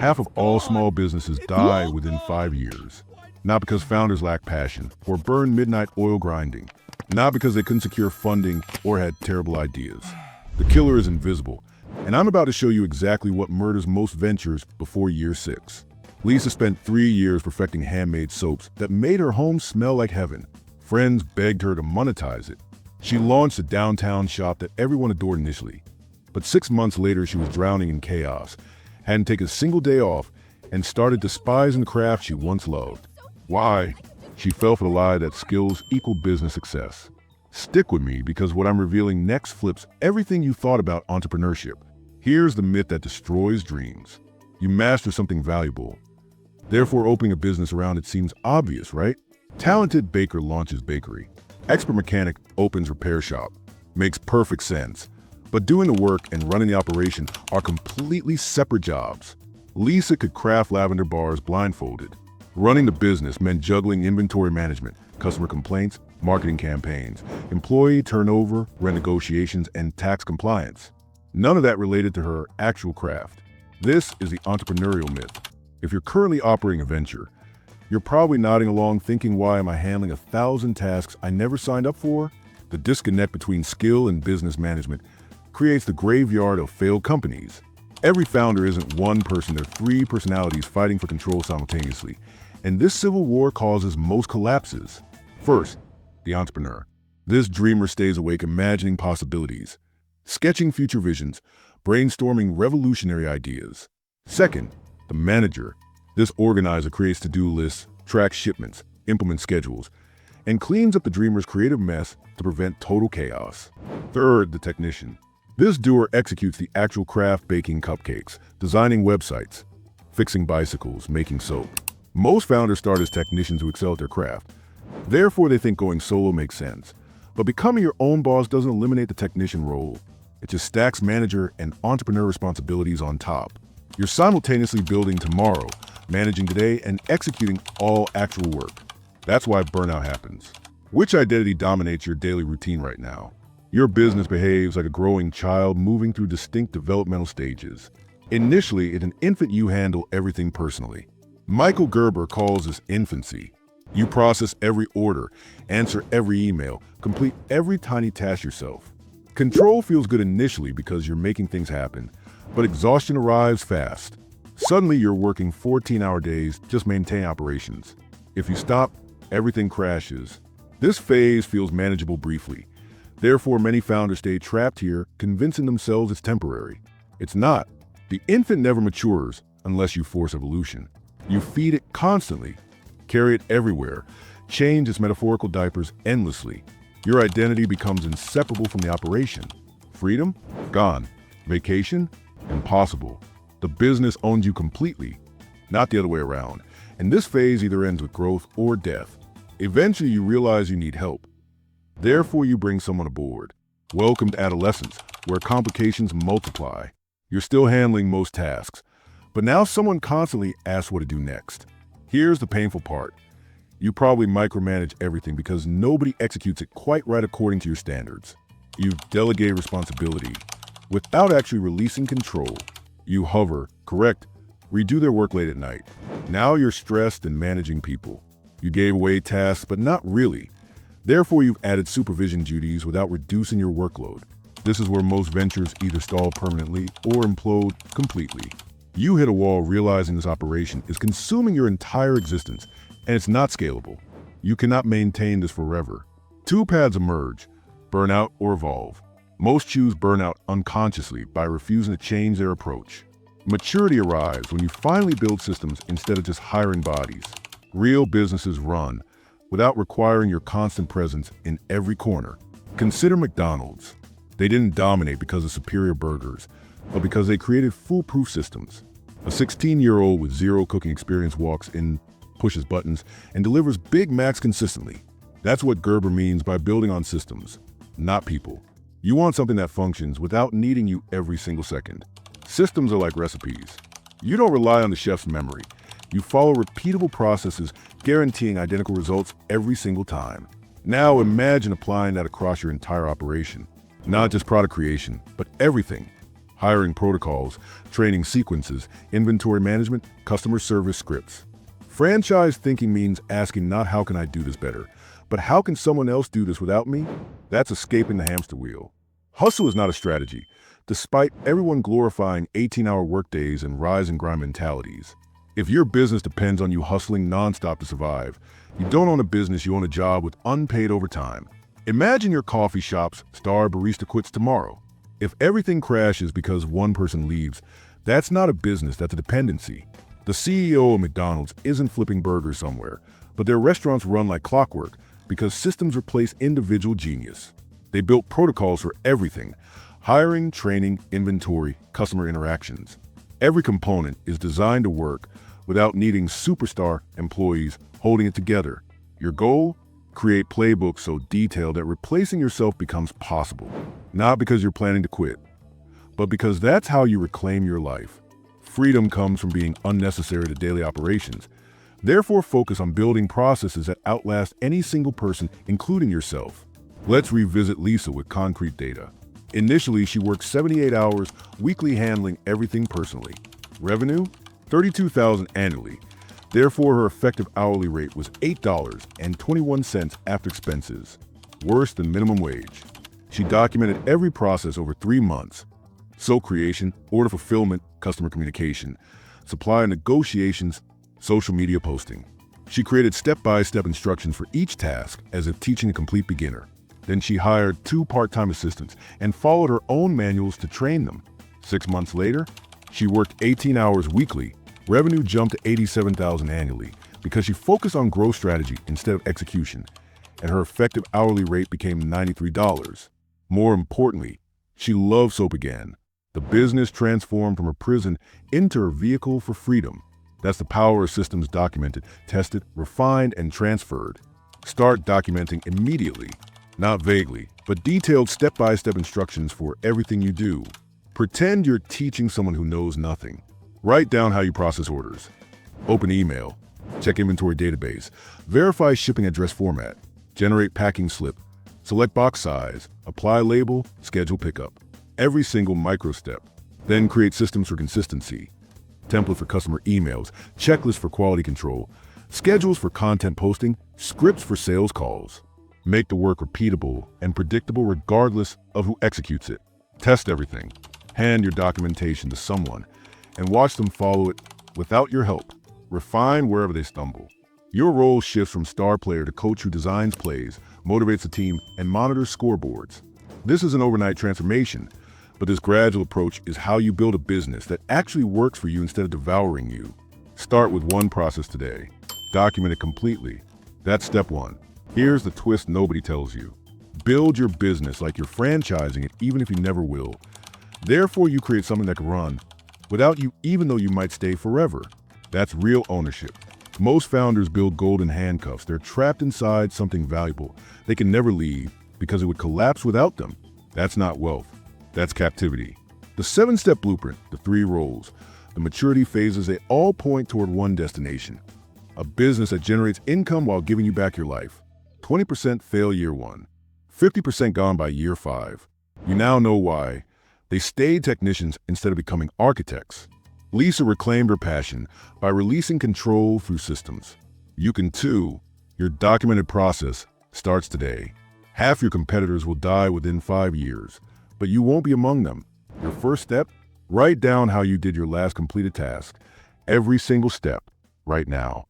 Half of all small businesses die within 5 years. Not because founders lack passion or burn midnight oil grinding. Not because they couldn't secure funding or had terrible ideas. The killer is invisible, and I'm about to show you exactly what murders most ventures before year 6. Lisa spent 3 years perfecting handmade soaps that made her home smell like heaven. Friends begged her to monetize it. She launched a downtown shop that everyone adored initially. But 6 months later, she was drowning in chaos, hadn't taken a single day off, and started despising the craft she once loved. Why? She fell for the lie that skills equal business success. Stick with me because what I'm revealing next flips everything you thought about entrepreneurship. Here's the myth that destroys dreams. You master something valuable. Therefore, opening a business around it seems obvious, right? Talented baker launches bakery. Expert mechanic opens repair shop. Makes perfect sense. But doing the work and running the operation are completely separate jobs. Lisa could craft lavender bars blindfolded. Running the business meant juggling inventory management, customer complaints, marketing campaigns, employee turnover, rent negotiations, and tax compliance. None of that related to her actual craft. This is the entrepreneurial myth. If you're currently operating a venture, you're probably nodding along thinking, why am I handling 1,000 tasks I never signed up for? The disconnect between skill and business management creates the graveyard of failed companies. Every founder isn't one person, they're 3 personalities fighting for control simultaneously. And this civil war causes most collapses. First, the entrepreneur. This dreamer stays awake imagining possibilities, sketching future visions, brainstorming revolutionary ideas. Second, the manager. This organizer creates to-do lists, tracks shipments, implements schedules, and cleans up the dreamer's creative mess to prevent total chaos. Third, the technician. This doer executes the actual craft, baking cupcakes, designing websites, fixing bicycles, making soap. Most founders start as technicians who excel at their craft. Therefore, they think going solo makes sense. But becoming your own boss doesn't eliminate the technician role. It just stacks manager and entrepreneur responsibilities on top. You're simultaneously building tomorrow, managing today, and executing all actual work. That's why burnout happens. Which identity dominates your daily routine right now? Your business behaves like a growing child moving through distinct developmental stages. Initially, as an infant, you handle everything personally. Michael Gerber calls this infancy. You process every order, answer every email, complete every tiny task yourself. Control feels good initially because you're making things happen, but exhaustion arrives fast. Suddenly, you're working 14-hour days, just maintain operations. If you stop, everything crashes. This phase feels manageable briefly. Therefore, many founders stay trapped here, convincing themselves it's temporary. It's not. The infant never matures unless you force evolution. You feed it constantly, carry it everywhere, change its metaphorical diapers endlessly. Your identity becomes inseparable from the operation. Freedom? Gone. Vacation? Impossible. The business owns you completely, not the other way around. And this phase either ends with growth or death. Eventually, you realize you need help. Therefore, you bring someone aboard. Welcome to adolescence, where complications multiply. You're still handling most tasks, but now someone constantly asks what to do next. Here's the painful part. You probably micromanage everything because nobody executes it quite right according to your standards. You delegate responsibility without actually releasing control. You hover, correct, redo their work late at night. Now you're stressed and managing people. You gave away tasks, but not really. Therefore, you've added supervision duties without reducing your workload. This is where most ventures either stall permanently or implode completely. You hit a wall realizing this operation is consuming your entire existence, and it's not scalable. You cannot maintain this forever. 2 paths emerge, burnout or evolve. Most choose burnout unconsciously by refusing to change their approach. Maturity arrives when you finally build systems instead of just hiring bodies. Real businesses run without requiring your constant presence in every corner. Consider McDonald's. They didn't dominate because of superior burgers, but because they created foolproof systems. A 16-year-old with 0 cooking experience walks in, pushes buttons, and delivers Big Macs consistently. That's what Gerber means by building on systems, not people. You want something that functions without needing you every single second. Systems are like recipes. You don't rely on the chef's memory. You follow repeatable processes, guaranteeing identical results every single time. Now imagine applying that across your entire operation. Not just product creation, but everything. hiring protocols, training sequences, inventory management, customer service scripts. Franchise thinking means asking not how can I do this better, but how can someone else do this without me? That's escaping the hamster wheel. Hustle is not a strategy, despite everyone glorifying 18-hour workdays and rise and grind mentalities. If your business depends on you hustling nonstop to survive, you don't own a business, you own a job with unpaid overtime. Imagine your coffee shop's star barista quits tomorrow. If everything crashes because one person leaves, that's not a business, that's a dependency. The CEO of McDonald's isn't flipping burgers somewhere, but their restaurants run like clockwork because systems replace individual genius. They built protocols for everything: hiring, training, inventory, customer interactions. Every component is designed to work without needing superstar employees holding it together. Your goal? Create playbooks so detailed that replacing yourself becomes possible. Not because you're planning to quit, but because that's how you reclaim your life. Freedom comes from being unnecessary to daily operations. Therefore, focus on building processes that outlast any single person, including yourself. Let's revisit Lisa with concrete data. Initially, she worked 78 hours weekly handling everything personally. Revenue? $32,000 annually. Therefore, her effective hourly rate was $8.21 after expenses, worse than minimum wage. She documented every process over 3 months: SOAP creation, order fulfillment, customer communication, supplier negotiations, social media posting. She created step-by-step instructions for each task as if teaching a complete beginner. Then she hired 2 part-time assistants and followed her own manuals to train them. 6 months later, she worked 18 hours weekly. Revenue jumped to $87,000 annually because she focused on growth strategy instead of execution, and her effective hourly rate became $93. More importantly, she loved SOAP again. The business transformed from a prison into her vehicle for freedom. That's the power of systems documented, tested, refined, and transferred. Start documenting immediately, not vaguely, but detailed step-by-step instructions for everything you do. Pretend you're teaching someone who knows nothing. Write down how you process orders. Open email. Check inventory database. Verify shipping address format. Generate packing slip. Select box size. Apply label. Schedule pickup. Every single micro step. Then create systems for consistency. Template for customer emails. Checklist for quality control. Schedules for content posting. Scripts for sales calls. Make the work repeatable and predictable regardless of who executes it. Test everything. Hand your documentation to someone and watch them follow it without your help. Refine wherever they stumble. Your role shifts from star player to coach who designs plays, motivates the team, and monitors scoreboards. This is an overnight transformation, but this gradual approach is how you build a business that actually works for you instead of devouring you. Start with one process today. Document it completely. That's step 1. Here's the twist nobody tells you. Build your business like you're franchising it, even if you never will. Therefore, you create something that can run without you, even though you might stay forever. That's real ownership. Most founders build golden handcuffs. They're trapped inside something valuable. They can never leave because it would collapse without them. That's not wealth. That's captivity. The 7-step blueprint, the 3 roles, the maturity phases, they all point toward one destination: a business that generates income while giving you back your life. 20% fail year 1, 50% gone by year 5. You now know why they stayed technicians instead of becoming architects. Lisa reclaimed her passion by releasing control through systems. You can too. Your documented process starts today. Half your competitors will die within 5 years, but you won't be among them. Your first step? Write down how you did your last completed task. Every single step, right now.